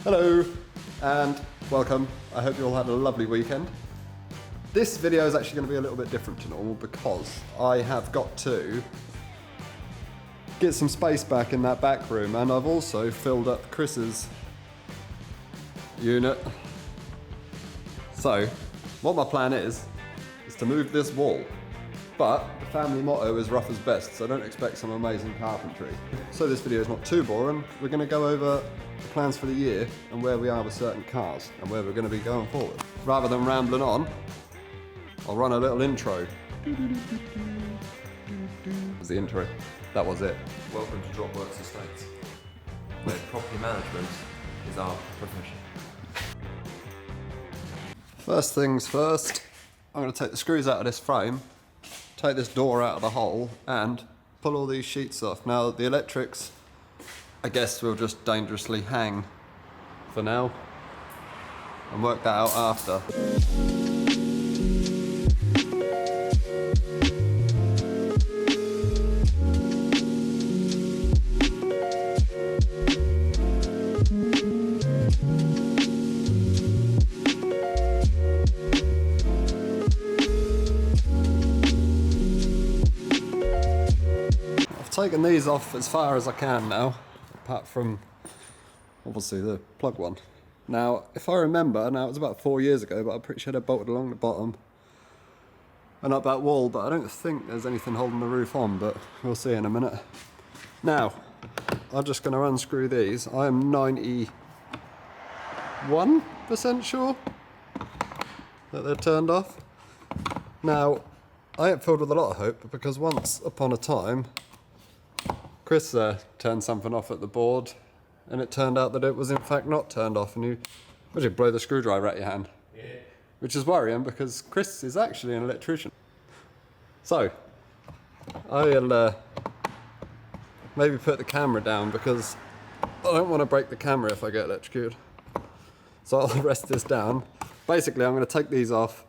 Hello and welcome. I hope you all had a lovely weekend. This video is actually going to be a little bit different to normal because I have got to get some space back in that back room, and I've also filled up Chris's unit. So what my plan is to move this wall, but the family motto is rough as best, so don't expect some amazing carpentry. So this video is not too boring. We're going to go over the plans for the year and where we are with certain cars and where we're going to be going forward. Rather than rambling on, I'll run a little intro. Was the intro. That was it. Welcome to Dropworks Estates, where property management is our profession. First things first, I'm going to take the screws out of this frame, take this door out of the hole and pull all these sheets off. Now the electrics, I guess we'll just dangerously hang for now and work that out after. I've taken these off as far as I can now, apart from obviously the plug one. Now if I remember, now it was about 4 years ago, but I'm pretty sure they're bolted along the bottom and up that wall, but I don't think there's anything holding the roof on, but we'll see in a minute. Now I'm just going to unscrew these. I am 91% sure that they're turned off. Now I ain't filled with a lot of hope, because once upon a time Chris turned something off at the board and it turned out that it was in fact not turned off, and you blow the screwdriver out your hand. Yeah. Which is worrying because Chris is actually an electrician. So I'll maybe put the camera down because I don't want to break the camera if I get electrocuted. So I'll rest this down. Basically I'm going to take these off,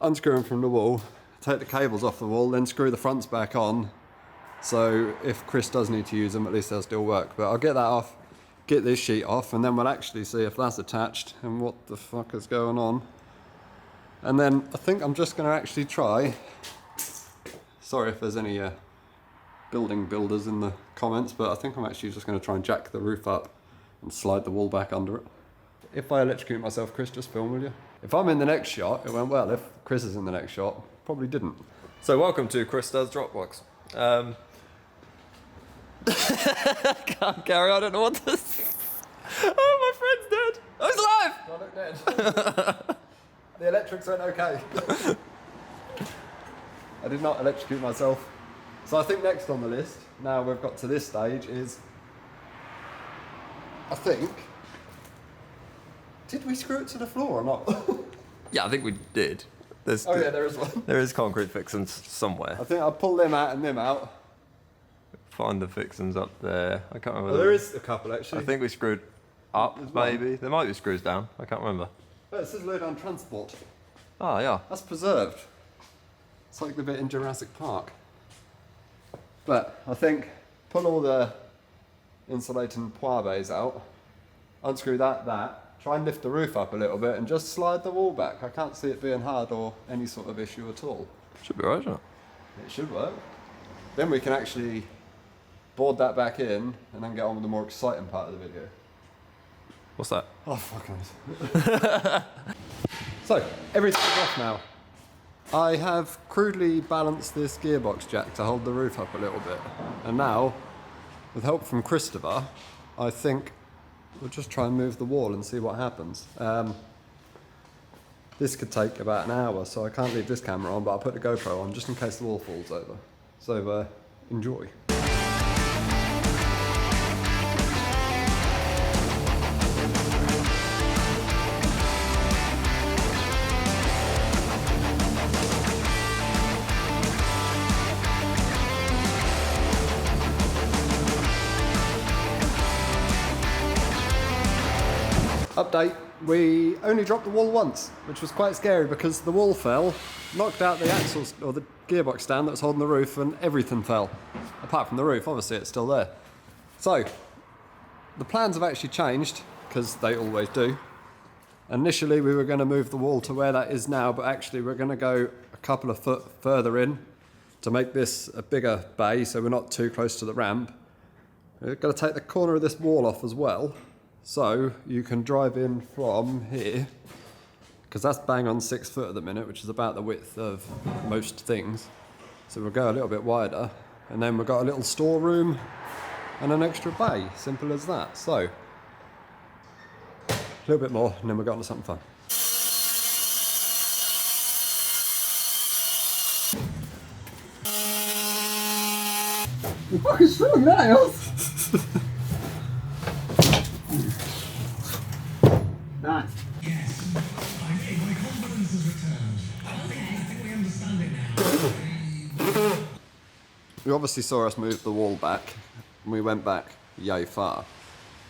unscrew them from the wall, take the cables off the wall, then screw the fronts back on. So if Chris does need to use them, at least they'll still work. But I'll get that off, get this sheet off, and then we'll actually see if that's attached and what the fuck is going on. And then I think I'm just going to actually try, sorry if there's any building builders in the comments, but I think I'm actually just going to try and jack the roof up and slide the wall back under it. If I electrocute myself, Chris, just film, will you? If I'm in the next shot, it went well. If Chris is in the next shot, probably didn't. So welcome to Chris Does Dropbox. Can't carry on, I don't know what this. Oh, my friend's dead. Oh, he's alive! Do I look dead? The electrics went okay. I did not electrocute myself. So I think next on the list, now we've got to this stage, is I think, did we screw it to the floor or not? Yeah, I think we did. Oh yeah, there is one. There is concrete fixings somewhere. I think I'll pull them out and them out. Find the fixings up there. I can't remember. Oh, there is a couple actually. I think we screwed up, maybe. There might be screws down. I can't remember. Oh, it says low down transport. Oh, yeah. That's preserved. It's like the bit in Jurassic Park. But I think pull all the insulating poire bays out, unscrew that, try and lift the roof up a little bit and just slide the wall back. I can't see it being hard or any sort of issue at all. Should be right, shouldn't it? It should work. Then we can actually board that back in and then get on with the more exciting part of the video. What's that? Oh, fuck knows. So, everything's off now. I have crudely balanced this gearbox jack to hold the roof up a little bit. And now, with help from Christopher, I think we'll just try and move the wall and see what happens. This could take about an hour, so I can't leave this camera on, but I'll put the GoPro on just in case the wall falls over. So, enjoy. Update, we only dropped the wall once, which was quite scary because the wall fell, knocked out the axles or the gearbox stand that was holding the roof, and everything fell. Apart from the roof, obviously it's still there. So, the plans have actually changed because they always do. Initially we were going to move the wall to where that is now, but actually we're going to go a couple of foot further in to make this a bigger bay so we're not too close to the ramp. We're going to take the corner of this wall off as well, so you can drive in from here, because that's bang on 6 foot at the minute, which is about the width of most things. So we'll go a little bit wider, and then we've got a little storeroom and an extra bay, simple as that. So, a little bit more, and then we'll go on to something fun. What the fuck is wrong now? Nice. Yes, my confidence has returned. I think we understand it now. You obviously saw us move the wall back, and we went back yay far.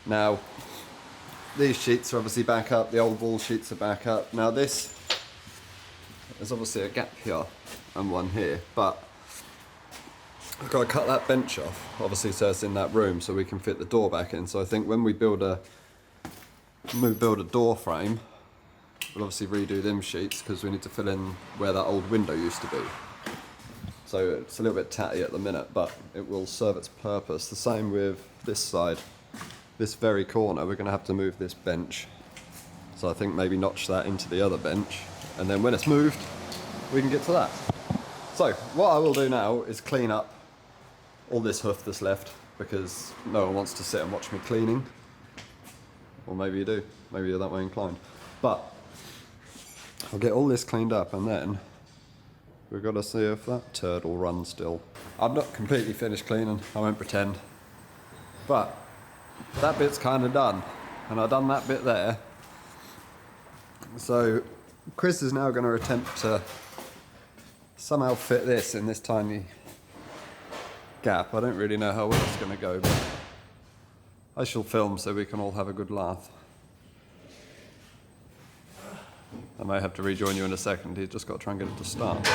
Now, these sheets are obviously back up, the old wall sheets are back up. Now this, there's obviously a gap here and one here, but I've got to cut that bench off, obviously, so it's in that room so we can fit the door back in. So I think when we build a door frame, we'll obviously redo them sheets because we need to fill in where that old window used to be. So it's a little bit tatty at the minute, but it will serve its purpose. The same with this side. This very corner, we're going to have to move this bench. So I think maybe notch that into the other bench, and then when it's moved, we can get to that. So what I will do now is clean up all this hoof that's left, because no one wants to sit and watch me cleaning. Or maybe you do, maybe you're that way inclined. But I'll get all this cleaned up, and then we've got to see if that turd will run still. I'm not completely finished cleaning, I won't pretend. But that bit's kind of done, and I've done that bit there. So Chris is now going to attempt to somehow fit this in this tiny gap. I don't really know how well it's going to go, but I shall film so we can all have a good laugh. I may have to rejoin you in a second. He's just got to try and get it to start.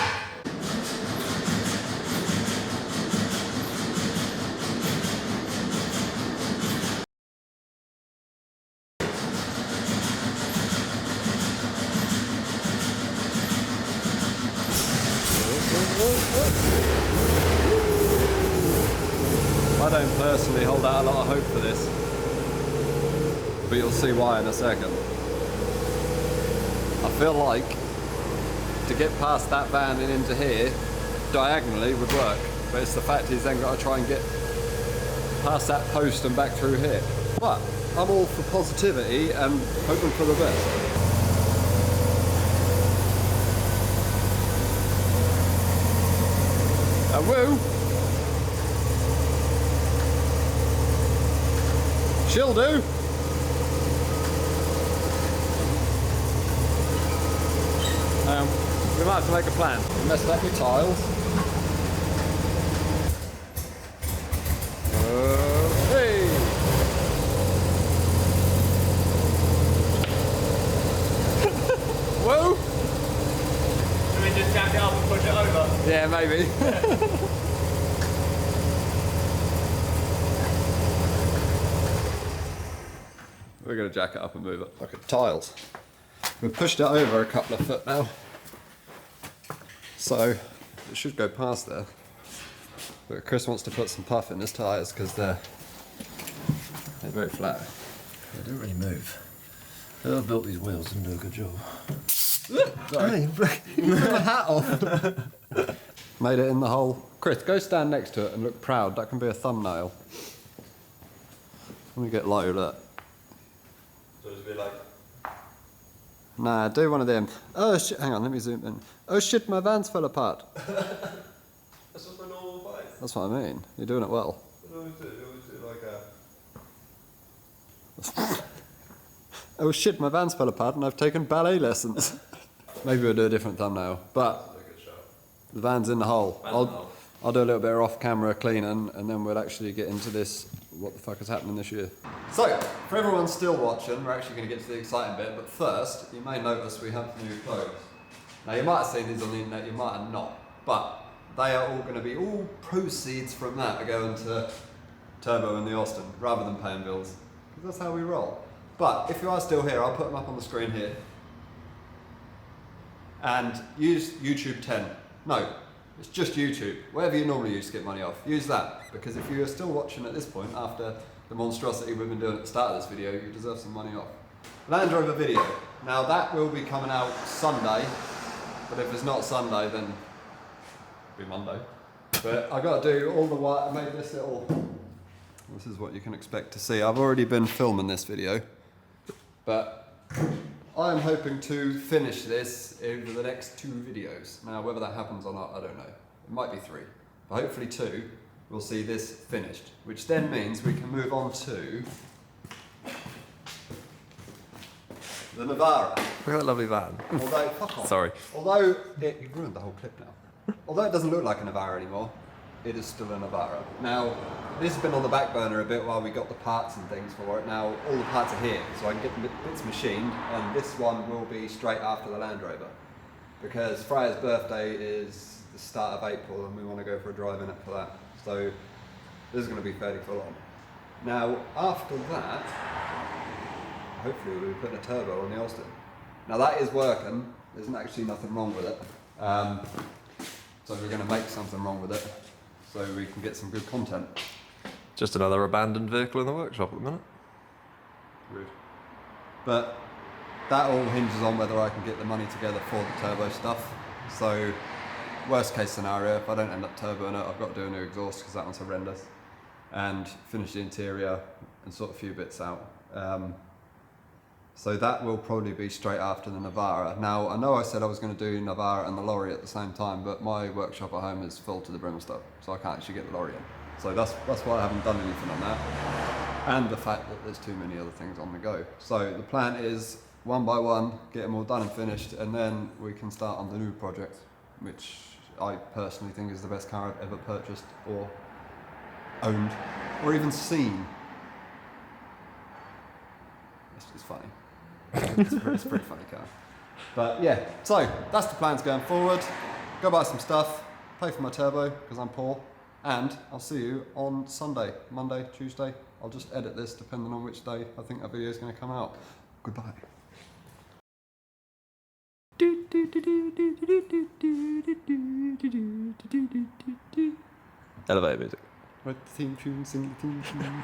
I don't personally hold out a lot of hope for this, but you'll see why in a second. I feel like to get past that van and into here diagonally would work, but it's the fact he's then got to try and get past that post and back through here. But I'm all for positivity and hoping for the best. And woo! She'll do! We might have to make a plan. Messing up your tiles. Hey! Whoa! Should we just jack it up and push it over? Yeah, maybe. We're going to jack it up and move it. Look at tiles. We've pushed it over a couple of foot now, so it should go past there. But Chris wants to put some puff in his tyres because they're very flat. They don't really move. Whoever built these wheels didn't do a good job. Sorry. You took my hat off. Made it in the hole. Chris, go stand next to it and look proud. That can be a thumbnail. Let me get low, look. So it's a bit like... Nah, do one of them. Oh shit, hang on, let me zoom in. Oh shit, my vans fell apart. That's just my normal face. That's what I mean. You're doing it well. I always do like a... Oh shit, my vans fell apart and I've taken ballet lessons. Maybe we'll do a different thumbnail, but the van's in the hole. I'll do a little bit of off-camera cleaning and then we'll actually get into this, what the fuck is happening this year. So, for everyone still watching, we're actually going to get to the exciting bit, but first, you may notice we have new clothes. Now you might have seen these on the internet, you might have not, but they are all going to be, all proceeds from that are going to Turbo and the Austin, rather than paying bills, because that's how we roll. But if you are still here, I'll put them up on the screen here. And use YouTube 10. No, it's just YouTube. Whatever you normally use to get money off, use that. Because if you're still watching at this point after the monstrosity we've been doing at the start of this video, you deserve some money off. Land Rover video. Now that will be coming out Sunday, but if it's not Sunday, then it'll be Monday. But I got to do all the work. I made this little. This is what you can expect to see. I've already been filming this video, but I'm hoping to finish this over the next 2 videos. Now, whether that happens or not, I don't know. It might be 3, but hopefully 2. We'll see this finished, which then means we can move on to the Navara. Look at that lovely van. Although, fuck off. Sorry. Although, you've ruined the whole clip now. Although it doesn't look like a Navara anymore, it is still a Navara. Now, this has been on the back burner a bit while we got the parts and things for it. Now, all the parts are here, so I can get the bits machined, and this one will be straight after the Land Rover. Because Freya's birthday is the start of April, and we want to go for a drive in it for that. So, this is going to be fairly full on. Now, after that, hopefully we'll be putting a turbo on the Austin. Now that is working, there's actually nothing wrong with it. So we're going to make something wrong with it, so we can get some good content. Just another abandoned vehicle in the workshop at the minute. Rude. But that all hinges on whether I can get the money together for the turbo stuff. So worst case scenario, if I don't end up turboing it, I've got to do a new exhaust because that one's horrendous. And finish the interior and sort a few bits out. So that will probably be straight after the Navara. Now, I know I said I was going to do Navara and the lorry at the same time, but my workshop at home is full to the brim of stuff, so I can't actually get the lorry in. So that's why I haven't done anything on that. And the fact that there's too many other things on the go. So the plan is, one by one, get them all done and finished, and then we can start on the new project, which I personally think is the best car I've ever purchased or owned, or even seen. It's funny. It's a pretty funny car. But yeah, so that's the plans going forward. Go buy some stuff, pay for my turbo because I'm poor, and I'll see you on Sunday, Monday, Tuesday. I'll just edit this depending on which day I think that video is going to come out. Goodbye. Elevator music. Write the theme tune, sing the theme tune.